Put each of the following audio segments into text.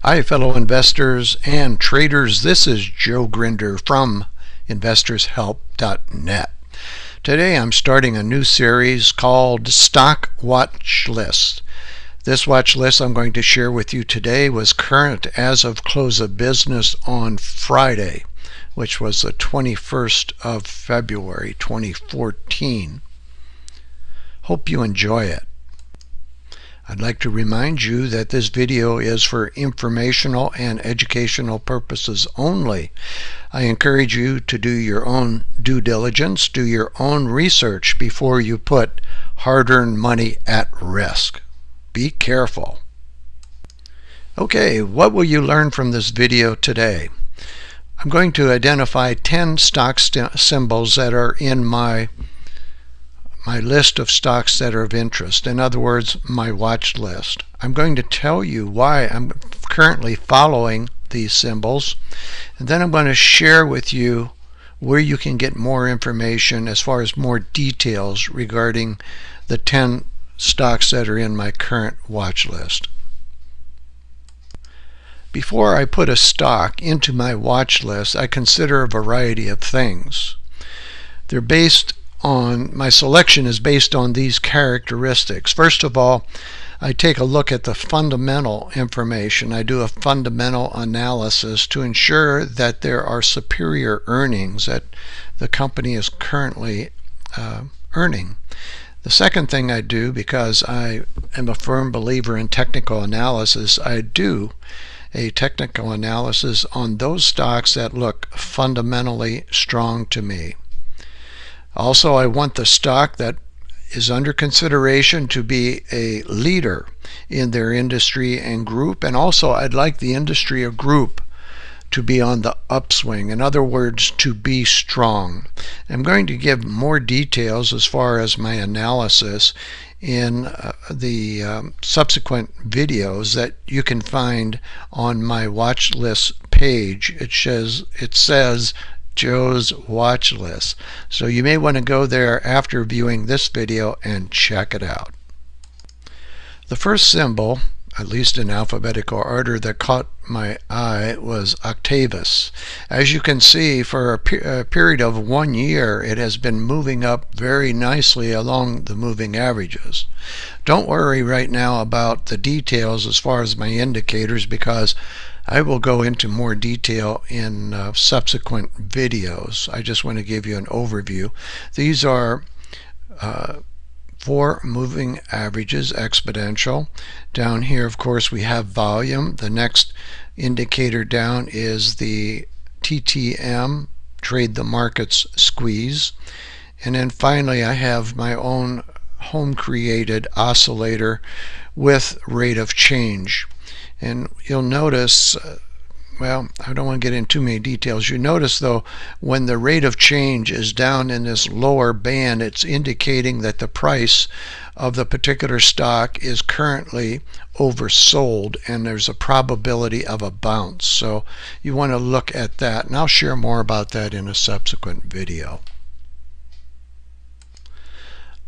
Hi fellow investors and traders, this is Joe Gruender from investorshelp.net. Today I'm starting a new series called Stock Watchlist. This watch list I'm going to share with you today was current as of close of business on Friday, which was the 21st of February 2014. Hope you enjoy it. I'd like to remind you that this video is for informational and educational purposes only. I encourage you to do your own due diligence, do your own research before you put hard-earned money at risk. Be careful. Okay, what will you learn from this video today? I'm going to identify 10 stock symbols that are in my list of stocks that are of interest. In other words, my watch list. I'm going to tell you why I'm currently following these symbols, and then I'm going to share with you where you can get more information as far as more details regarding the 10 stocks that are in my current watch list. Before I put a stock into my watch list, I consider a variety of things. My selection is based on these characteristics. First of all, I take a look at the fundamental information. I do a fundamental analysis to ensure that there are superior earnings that the company is currently earning. The second thing I do, because I am a firm believer in technical analysis, I do a technical analysis on those stocks that look fundamentally strong to me. Also, I want the stock that is under consideration to be a leader in their industry and group, and also I'd like the industry or group to be on the upswing. In other words, to be strong. I'm going to give more details as far as my analysis in the subsequent videos that you can find on my watch list page. It says Joe's watch list. So you may want to go there after viewing this video and check it out. The first symbol, at least in alphabetical order, that caught my eye was Actavis. As you can see, for a period of 1 year, it has been moving up very nicely along the moving averages. Don't worry right now about the details as far as my indicators, because I will go into more detail in subsequent videos. I just want to give you an overview. These are 4 moving averages, exponential. Down here, of course, we have volume. The next indicator down is the TTM, trade the markets squeeze. And then finally, I have my own home-created oscillator with rate of change. And you'll notice, well, I don't want to get into too many details. You notice, though, when the rate of change is down in this lower band, it's indicating that the price of the particular stock is currently oversold and there's a probability of a bounce. So you want to look at that, and I'll share more about that in a subsequent video.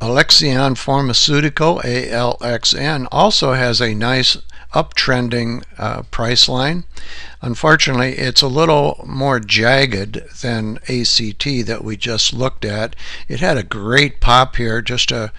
Alexion Pharmaceutical, ALXN, also has a nice uptrending price line. Unfortunately, it's a little more jagged than ACT that we just looked at. It had a great pop here just a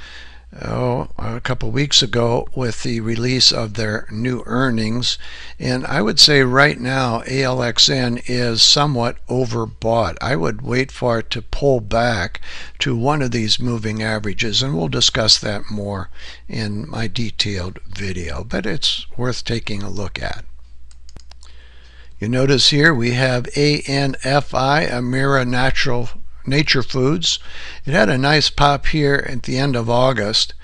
couple weeks ago with the release of their new earnings, and I would say right now ALXN is somewhat overbought. I would wait for it to pull back to one of these moving averages, and we'll discuss that more in my detailed video, but it's worth taking a look at. You notice here we have ANFI, Amira Nature Foods. It had a nice pop here at the end of August.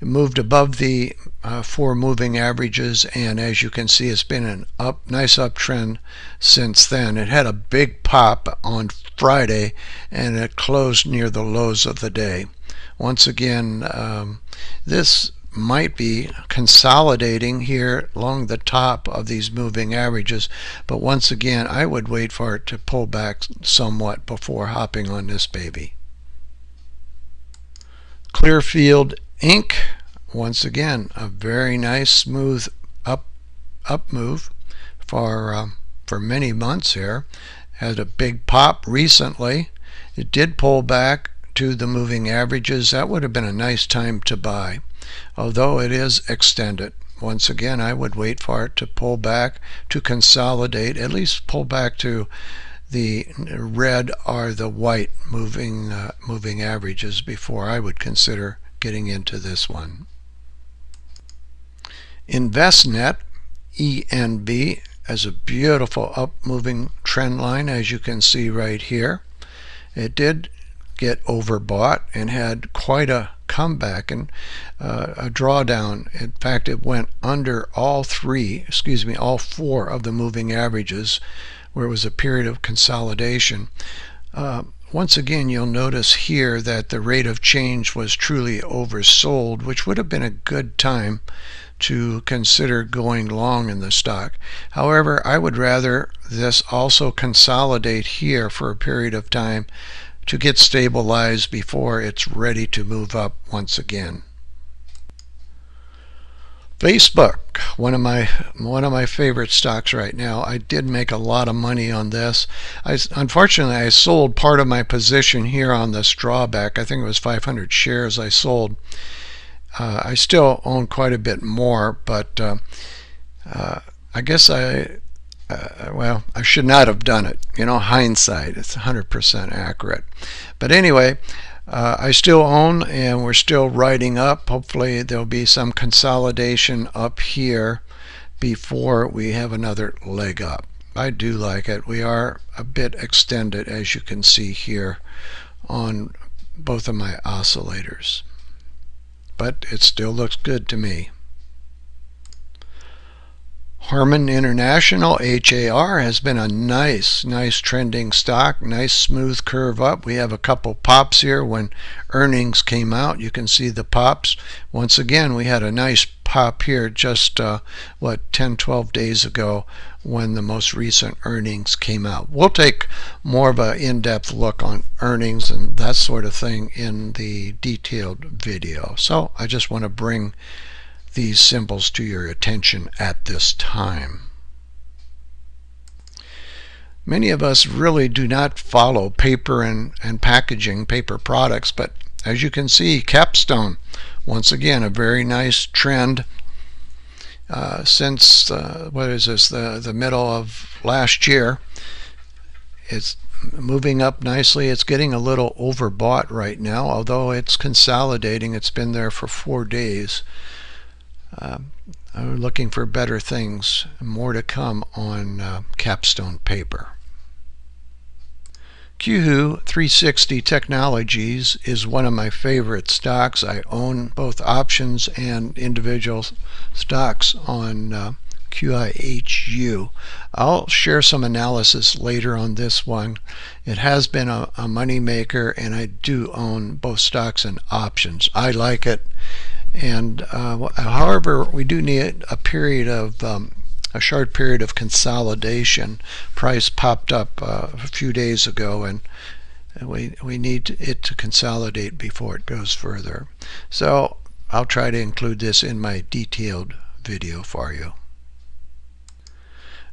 It moved above the 4 moving averages, and as you can see, it's been an nice uptrend since then. It had a big pop on Friday and it closed near the lows of the day. Once again, this might be consolidating here along the top of these moving averages, but once again I would wait for it to pull back somewhat before hopping on this baby. Clearfield Inc, once again a very nice smooth up move for many months here. Had a big pop recently. It did pull back to the moving averages. That would have been a nice time to buy, although it is extended. Once again, I would wait for it to pull back, to consolidate, at least pull back to the red or the white moving averages before I would consider getting into this one. Envestnet, ENB, has a beautiful up moving trend line, as you can see right here. It did get overbought and had quite a comeback and a drawdown. In fact, it went under all four of the moving averages, where it was a period of consolidation. Once again, you'll notice here that the rate of change was truly oversold, which would have been a good time to consider going long in the stock. However, I would rather this also consolidate here for a period of time to get stabilized before it's ready to move up once again. Facebook, one of my favorite stocks right now. I did make a lot of money on this. Unfortunately, I sold part of my position here on this drawback. I think it was 500 shares I sold. I still own quite a bit more, but I guess well, I should not have done it. You know, hindsight, it's 100% accurate. But anyway, I still own, and we're still riding up. Hopefully there'll be some consolidation up here before we have another leg up. I do like it. We are a bit extended, as you can see here on both of my oscillators, but it still looks good to me. Harman International, HAR, has been a nice trending stock, nice smooth curve up. We have a couple pops here when earnings came out. You can see the pops. Once again, we had a nice pop here just 10-12 days ago when the most recent earnings came out. We'll take more of an in-depth look on earnings and that sort of thing in the detailed video. So I just want to bring these symbols to your attention at this time. Many of us really do not follow paper and packaging, paper products, but as you can see, Kapstone, once again, a very nice trend since what is this, the middle of last year. It's moving up nicely. It's getting a little overbought right now, although it's consolidating. It's been there for 4 days. I'm looking for better things, more to come on Kapstone paper. Qihoo 360 Technologies is one of my favorite stocks. I own both options and individual stocks on QIHU. I'll share some analysis later on this one. It has been a money maker, and I do own both stocks and options. I like it. And however, we do need a period of a short period of consolidation. Price popped up a few days ago, and we need it to consolidate before it goes further. So I'll try to include this in my detailed video for you.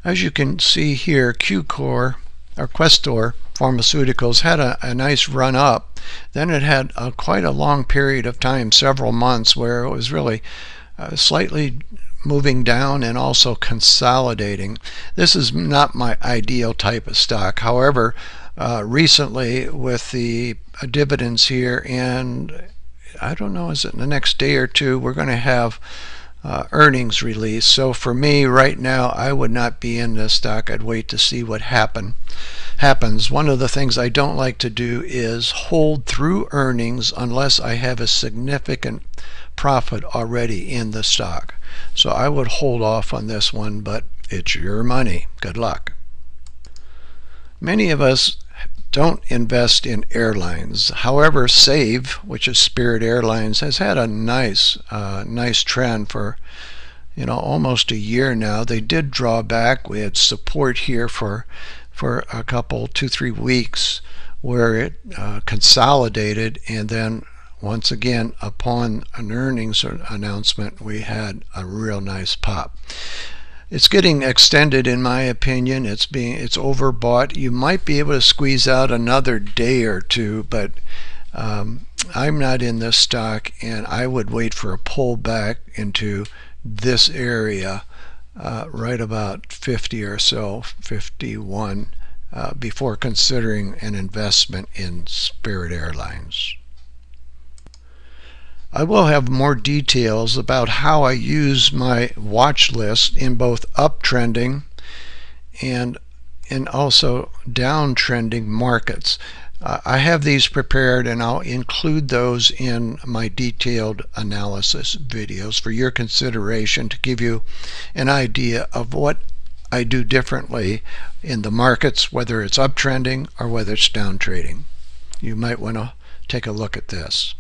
As you can see here, QCOR or Questor Pharmaceuticals had a nice run up. Then it had quite a long period of time, several months, where it was really slightly moving down and also consolidating. This is not my ideal type of stock. However, recently with the dividends here, and I don't know, is it in the next day or two, we're going to have earnings release. So for me right now, I would not be in this stock. I'd wait to see what happens. One of the things I don't like to do is hold through earnings unless I have a significant profit already in the stock. So I would hold off on this one, but it's your money. Good luck. Many of us don't invest in airlines. However, SAVE, which is Spirit Airlines, has had a nice trend for almost a year now. They did draw back. We had support here for a couple, 2-3 weeks, where it consolidated, and then once again upon an earnings announcement we had a real nice pop. It's getting extended, in my opinion. It's overbought. You might be able to squeeze out another day or two, but I'm not in this stock, and I would wait for a pullback into this area, right about 50 or so, 51, before considering an investment in Spirit Airlines. I will have more details about how I use my watch list in both uptrending and also downtrending markets. I have these prepared, and I'll include those in my detailed analysis videos for your consideration to give you an idea of what I do differently in the markets, whether it's uptrending or whether it's downtrading. You might want to take a look at this.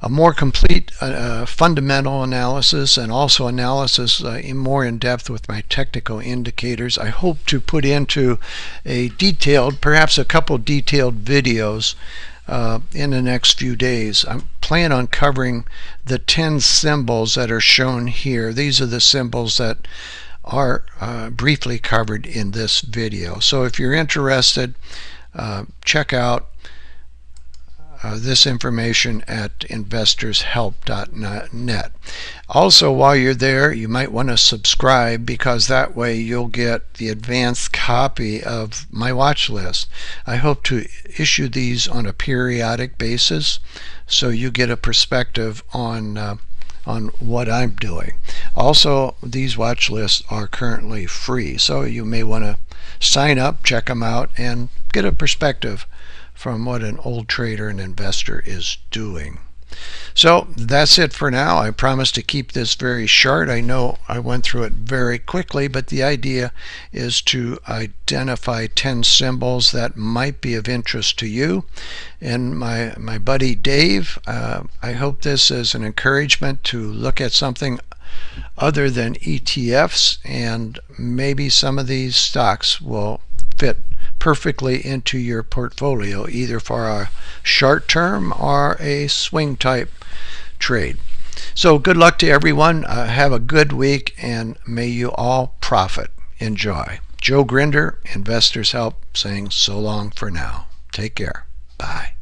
A more complete fundamental analysis, and also analysis more in depth with my technical indicators, I hope to put into a detailed, perhaps a couple detailed videos in the next few days. I plan on covering the 10 symbols that are shown here. These are the symbols that are briefly covered in this video. So if you're interested, check out this information at investorshelp.net. Also, while you're there, you might want to subscribe, because that way you'll get the advanced copy of my watch list. I hope to issue these on a periodic basis, so you get a perspective on what I'm doing. Also, these watch lists are currently free, so you may want to sign up, check them out, and get a perspective from what an old trader and investor is doing. So that's it for now. I promise to keep this very short. I know I went through it very quickly, but the idea is to identify 10 symbols that might be of interest to you. And my buddy Dave, I hope this is an encouragement to look at something other than ETFs, and maybe some of these stocks will fit perfectly into your portfolio, either for a short term or a swing type trade. So good luck to everyone. Have a good week, and may you all profit. Enjoy. Joe Gruender, Investors Help, saying so long for now. Take care. Bye.